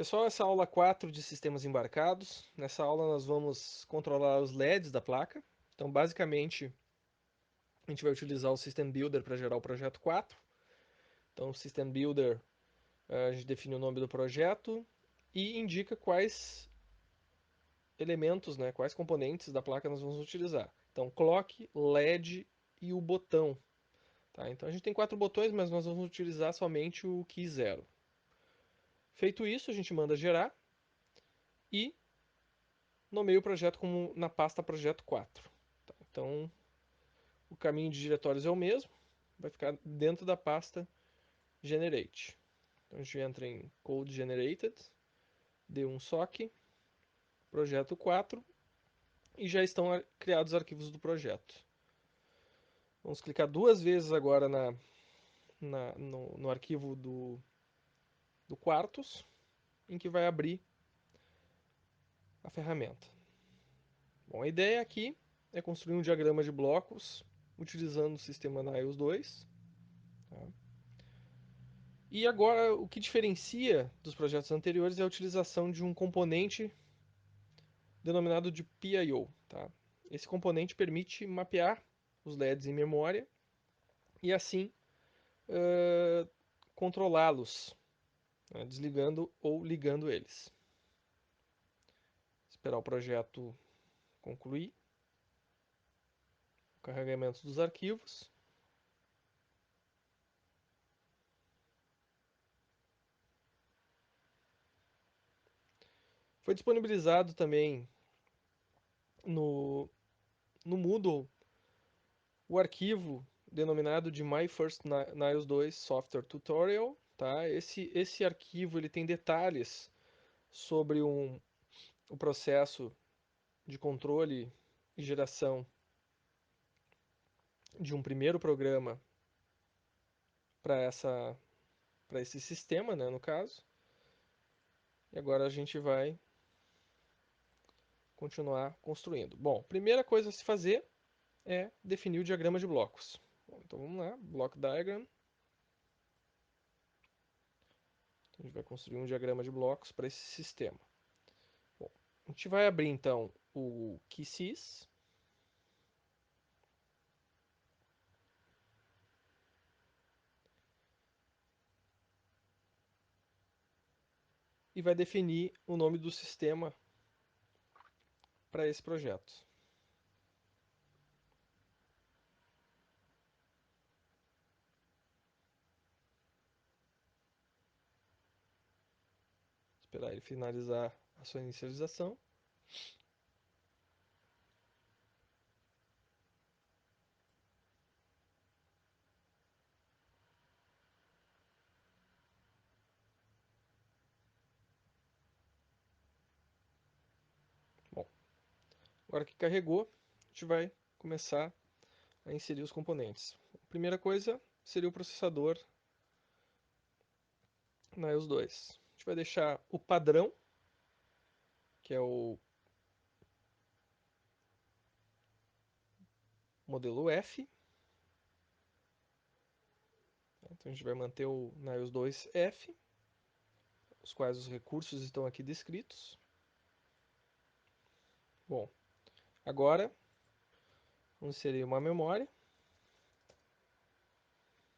Pessoal, essa é a aula 4 de sistemas embarcados. Nessa aula nós vamos controlar os LEDs da placa. Então, basicamente, a gente vai utilizar o System Builder para gerar o projeto 4. Então, o System Builder, a gente define o nome do projeto e indica quais elementos, quais componentes da placa nós vamos utilizar. Então, clock, LED e o botão. Tá? Então, a gente tem 4 botões, mas nós vamos utilizar somente o key 0. Feito isso, a gente manda gerar e nomeio o projeto como na pasta projeto 4. Tá? Então, o caminho de diretórios é o mesmo, vai ficar dentro da pasta generate. Então, a gente entra em code generated, deu um sock, projeto 4 e já estão criados os arquivos do projeto. Vamos clicar duas vezes agora no arquivo do Quartus, em que vai abrir a ferramenta. Bom, a ideia aqui é construir um diagrama de blocos utilizando o sistema Niles 2. Tá? E agora, o que diferencia dos projetos anteriores é a utilização de um componente denominado de PIO. Tá? Esse componente permite mapear os LEDs em memória e assim controlá-los, desligando ou ligando eles. Esperar o projeto concluir, o carregamento dos arquivos. Foi disponibilizado também no Moodle o arquivo denominado de My First Niles 2 Software Tutorial. Tá? Esse arquivo ele tem detalhes sobre o processo de controle e geração de um primeiro programa para esse sistema, no caso. E agora a gente vai continuar construindo. Bom, primeira coisa a se fazer é definir o diagrama de blocos. Bom, então vamos lá, Block Diagram. Então, a gente vai construir um diagrama de blocos para esse sistema. Bom, a gente vai abrir então o KeySys. E vai definir o nome do sistema para esse projeto. Esperar ele finalizar a sua inicialização. Bom, agora que carregou, a gente vai começar a inserir os componentes. A primeira coisa seria o processador na EOS 2. A gente vai deixar o padrão, que é o modelo F. Então a gente vai manter o Niles 2 F, os quais os recursos estão aqui descritos. Bom, agora vamos inserir uma memória.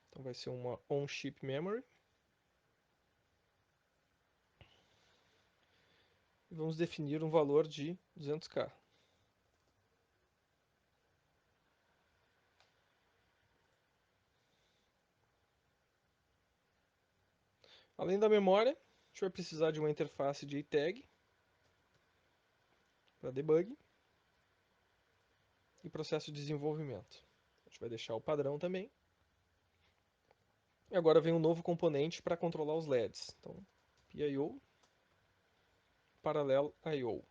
Então vai ser uma on-chip memory. E vamos definir um valor de 200K. Além da memória, a gente vai precisar de uma interface de JTAG para debug e processo de desenvolvimento. A gente vai deixar o padrão também. E agora vem um novo componente para controlar os LEDs. Então, PIO, Parallel I/O.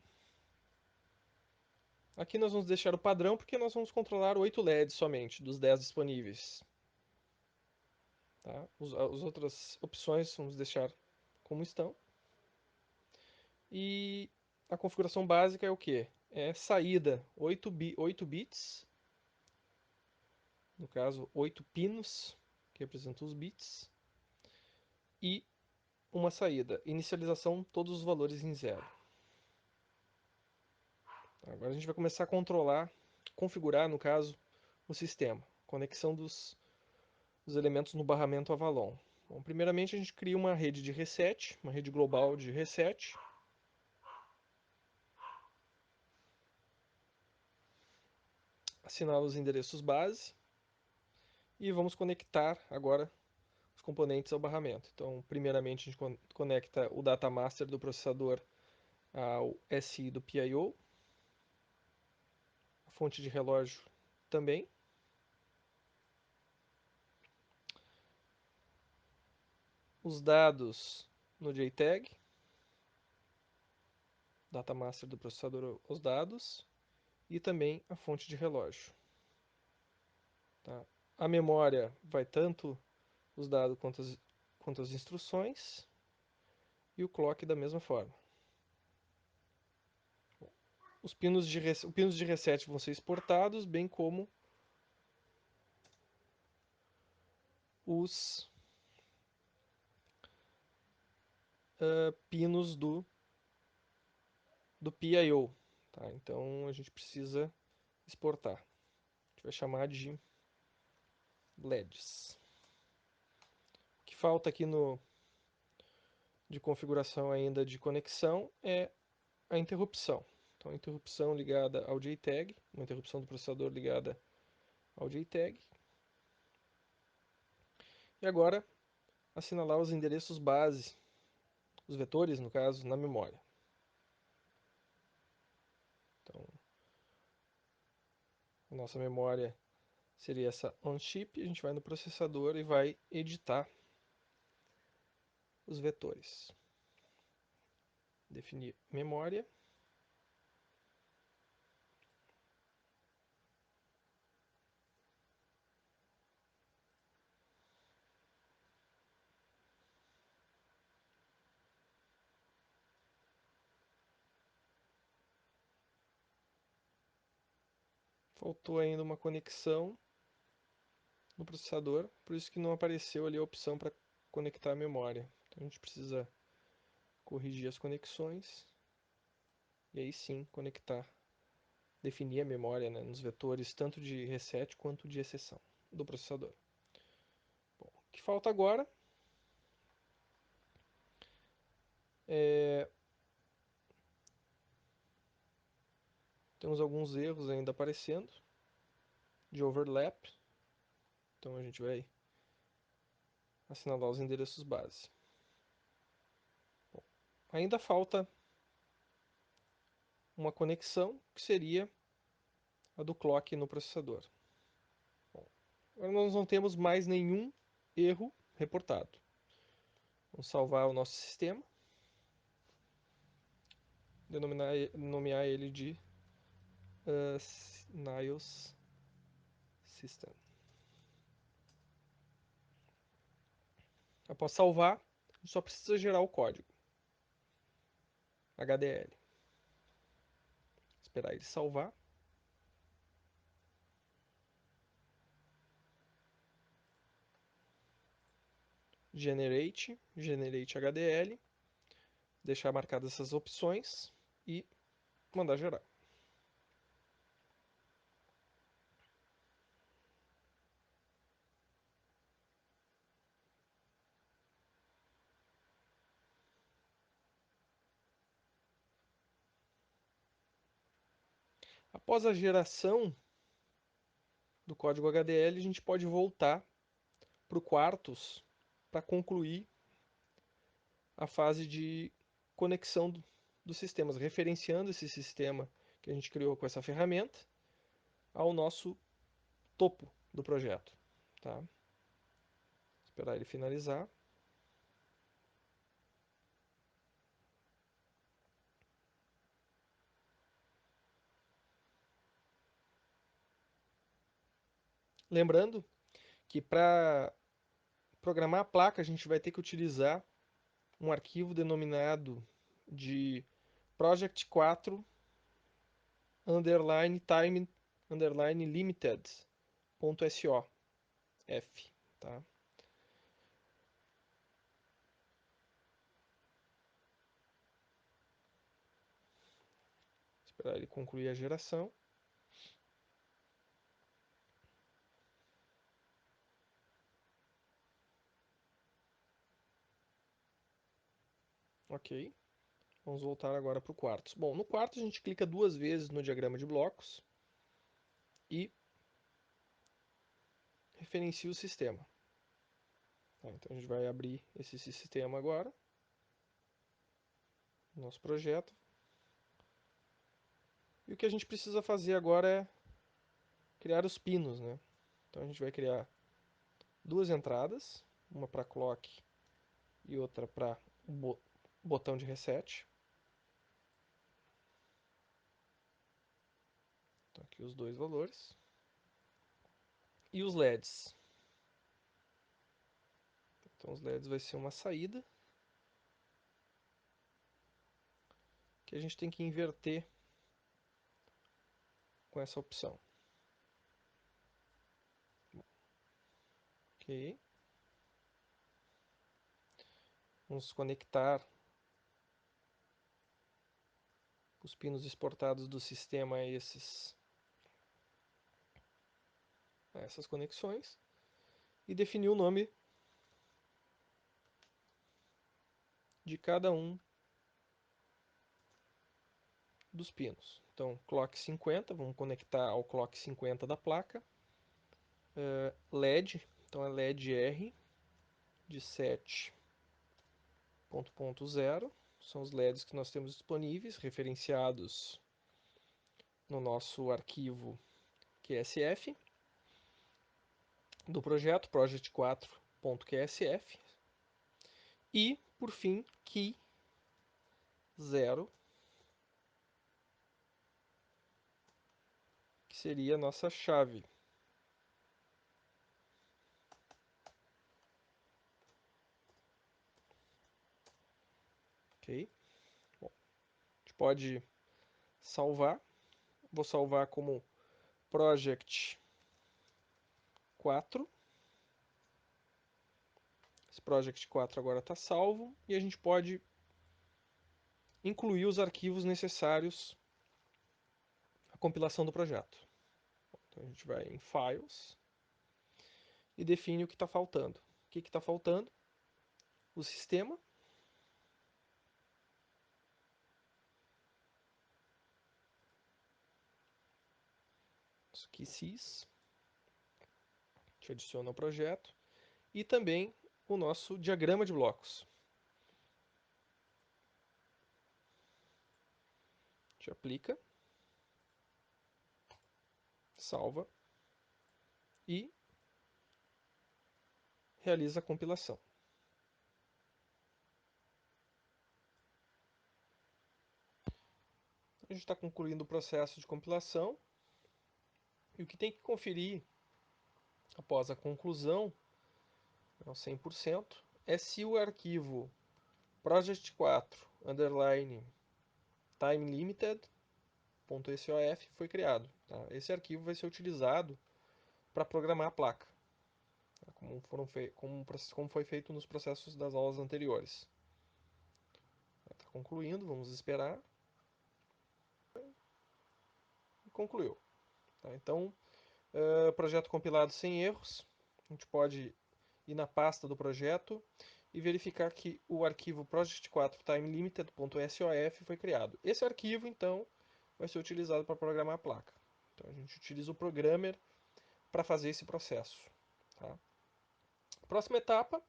Aqui nós vamos deixar o padrão porque nós vamos controlar 8 LEDs somente, dos 10 disponíveis. Tá? As outras opções vamos deixar como estão. E a configuração básica é o que? É saída 8 bits, no caso 8 pinos, que representam os bits, e uma saída. Inicialização, todos os valores em zero. Agora a gente vai começar a controlar, configurar, no caso, o sistema. Conexão dos elementos no barramento Avalon. Bom, primeiramente a gente cria uma rede de reset, uma rede global de reset. Assinala os endereços base. E vamos conectar agora os componentes ao barramento. Então, primeiramente a gente conecta o data master do processador ao SI do PIO, a fonte de relógio também. Os dados no JTAG, data master do processador os dados, e também a fonte de relógio. Tá? A memória vai tanto os dados quanto as instruções, e o clock da mesma forma. Os pinos de reset vão ser exportados, bem como os pinos do PIO. Tá? Então a gente precisa exportar. A gente vai chamar de LEDs. O que falta aqui de configuração ainda de conexão é a interrupção. Então, a interrupção ligada ao JTAG, uma interrupção do processador ligada ao JTAG. E agora, assinalar os endereços base, os vetores, no caso, na memória. Então, a nossa memória seria essa on-chip, a gente vai no processador e vai editar os vetores. Definir memória. Faltou ainda uma conexão no processador, por isso que não apareceu ali a opção para conectar a memória. Então a gente precisa corrigir as conexões e aí sim conectar, definir a memória, né, nos vetores tanto de reset quanto de exceção do processador. Bom, o que falta agora é... Temos alguns erros ainda aparecendo de overlap, então a gente vai assinalar os endereços base. Bom, ainda falta uma conexão que seria a do clock no processador. Bom, agora nós não temos mais nenhum erro reportado. Vamos salvar o nosso sistema, nomear ele de Niles System. Após salvar, a gente só precisa gerar o código HDL. Esperar ele salvar. Generate HDL. Deixar marcadas essas opções e mandar gerar. Após a geração do código HDL, a gente pode voltar para o Quartus para concluir a fase de conexão dos sistemas, referenciando esse sistema que a gente criou com essa ferramenta ao nosso topo do projeto. Tá? Esperar ele finalizar. Lembrando que para programar a placa a gente vai ter que utilizar um arquivo denominado de project 4 underline time underline limited.so. F, tá? Esperar ele concluir a geração. Ok. Vamos voltar agora para o quarto. Bom, no quarto a gente clica duas vezes no diagrama de blocos e referencia o sistema. Tá, então a gente vai abrir esse sistema agora, nosso projeto. E o que a gente precisa fazer agora é criar os pinos, né? Então a gente vai criar duas entradas, uma para clock e outra para o botão de reset. Então aqui os dois valores. E os LEDs. Então os LEDs vai ser uma saída que a gente tem que inverter com essa opção. Ok. Vamos conectar os pinos exportados do sistema a essas conexões e definir o nome de cada um dos pinos. Então, clock 50, vamos conectar ao clock 50 da placa. LED, então é LED R de 7.0, são os LEDs que nós temos disponíveis, referenciados no nosso arquivo QSF do projeto, project4.qsf, e, por fim, key 0, que seria a nossa chave. Ok? Bom, a gente pode salvar. Vou salvar como project 4. Esse project 4 agora está salvo e a gente pode incluir os arquivos necessários à compilação do projeto. Então a gente vai em Files e define o que está faltando. O que está faltando? O sistema. Isso aqui, sys. A gente adiciona ao projeto. E também o nosso diagrama de blocos. A gente aplica, salva e realiza a compilação. A gente está concluindo o processo de compilação. E o que tem que conferir após a conclusão, ao 100%, é se o arquivo project4 underline timelimited.sof foi criado. Tá? Esse arquivo vai ser utilizado para programar a placa, tá? como foi feito nos processos das aulas anteriores. Está concluindo, vamos esperar. E concluiu. Tá? Então, projeto compilado sem erros. A gente pode ir na pasta do projeto e verificar que o arquivo project4 timelimited.sof foi criado. Esse arquivo, então, vai ser utilizado para programar a placa. Então, a gente utiliza o programmer para fazer esse processo. Tá? Próxima etapa,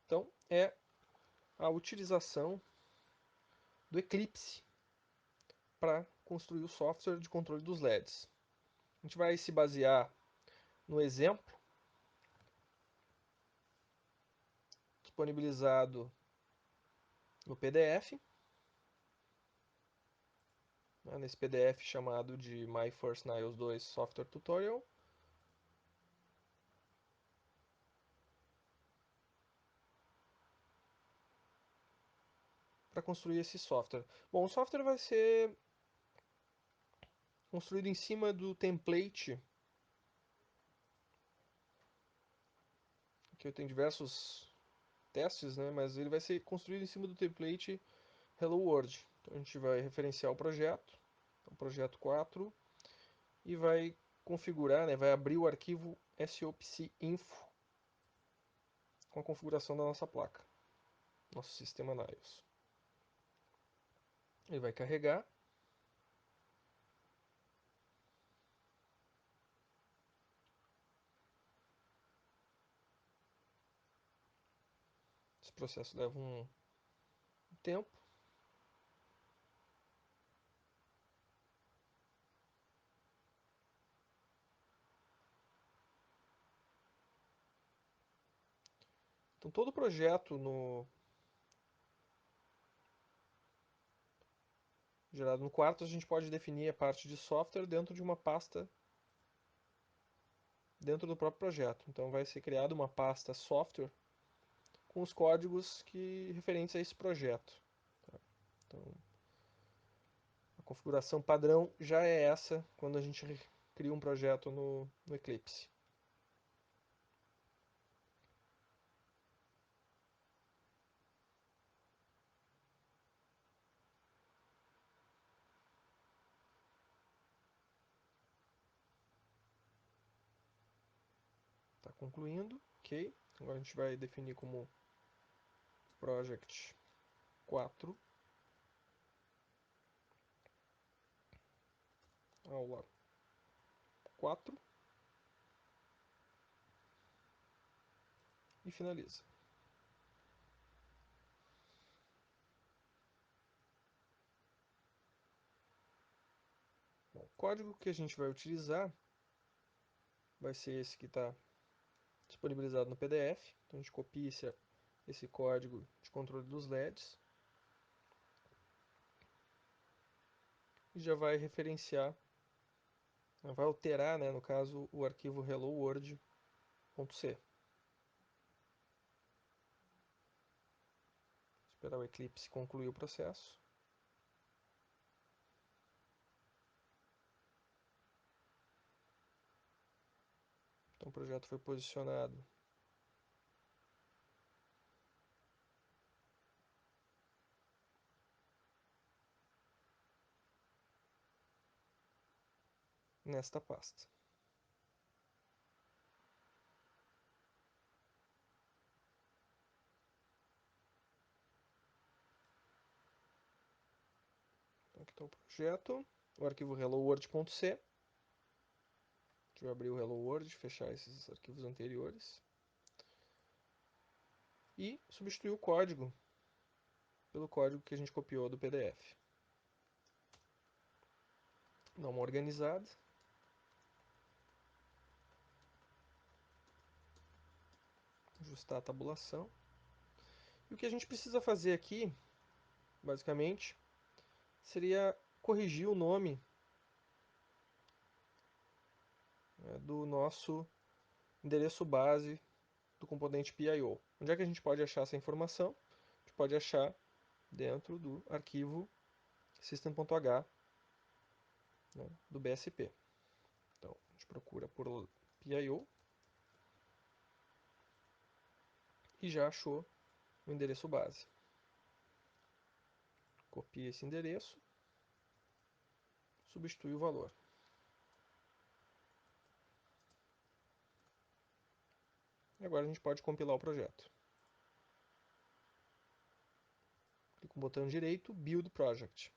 então, é a utilização do Eclipse para construir o software de controle dos LEDs. A gente vai se basear no exemplo disponibilizado no PDF, né, nesse PDF chamado de My First Niles 2 Software Tutorial. Para construir esse software. Bom, o software vai ser construído em cima do template. Aqui eu tenho diversos testes, né, mas ele vai ser construído em cima do template Hello World. Então a gente vai referenciar o projeto. Então, projeto 4 e vai configurar, né, vai abrir o arquivo SOPC.info com a configuração da nossa placa, nosso sistema NIOS. Ele vai carregar. Esse processo leva um tempo. Então todo projeto gerado no quarto, a gente pode definir a parte de software dentro de uma pasta dentro do próprio projeto. Então vai ser criada uma pasta software com os códigos referentes a esse projeto. Tá? Então, a configuração padrão já é essa quando a gente cria um projeto no Eclipse. Está concluindo, ok. Agora a gente vai definir como project 4, aula 4 e finaliza. Bom, o código que a gente vai utilizar vai ser esse que está disponibilizado no PDF. Então a gente copia esse código de controle dos LEDs e já vai referenciar, vai alterar, né, no caso, o arquivo hello world.c. Esperar o Eclipse concluir o processo. Então o projeto foi posicionado nesta pasta. Então aqui está o projeto, o arquivo hello world.c. A gente vai abrir o hello world, fechar esses arquivos anteriores e substituir o código pelo código que a gente copiou do PDF. Dá uma organizada. Ajustar a tabulação. E o que a gente precisa fazer aqui, basicamente, seria corrigir o nome, né, do nosso endereço base do componente PIO. Onde é que a gente pode achar essa informação? A gente pode achar dentro do arquivo system.h, né, do BSP. Então, a gente procura por PIO e já achou o endereço base. Copia esse endereço, substitui o valor. E agora a gente pode compilar o projeto. Clica com o botão direito, Build Project.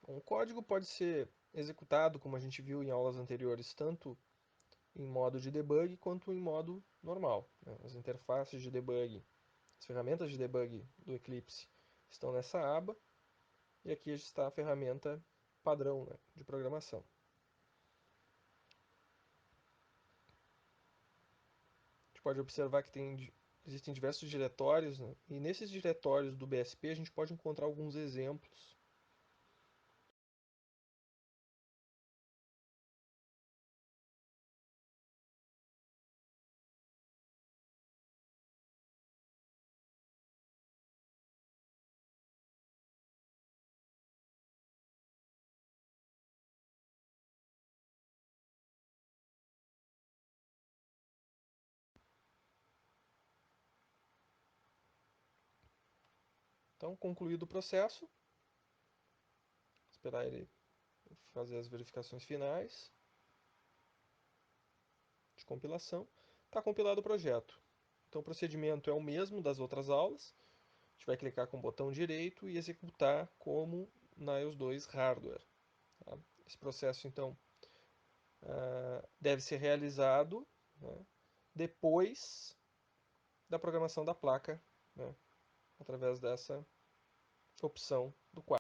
Bom, o código pode ser executado, como a gente viu em aulas anteriores, tanto em modo de debug quanto em modo normal, né? As interfaces de debug, as ferramentas de debug do Eclipse estão nessa aba, e aqui está a ferramenta padrão, né, de programação. A gente pode observar que existem diversos diretórios, né, e nesses diretórios do BSP a gente pode encontrar alguns exemplos Então, concluído o processo, esperar ele fazer as verificações finais de compilação. Está compilado o projeto. Então, o procedimento é o mesmo das outras aulas. A gente vai clicar com o botão direito e executar como na EOS 2 Hardware. Tá? Esse processo, então, deve ser realizado, né, depois da programação da placa, né, através dessa opção do quadro.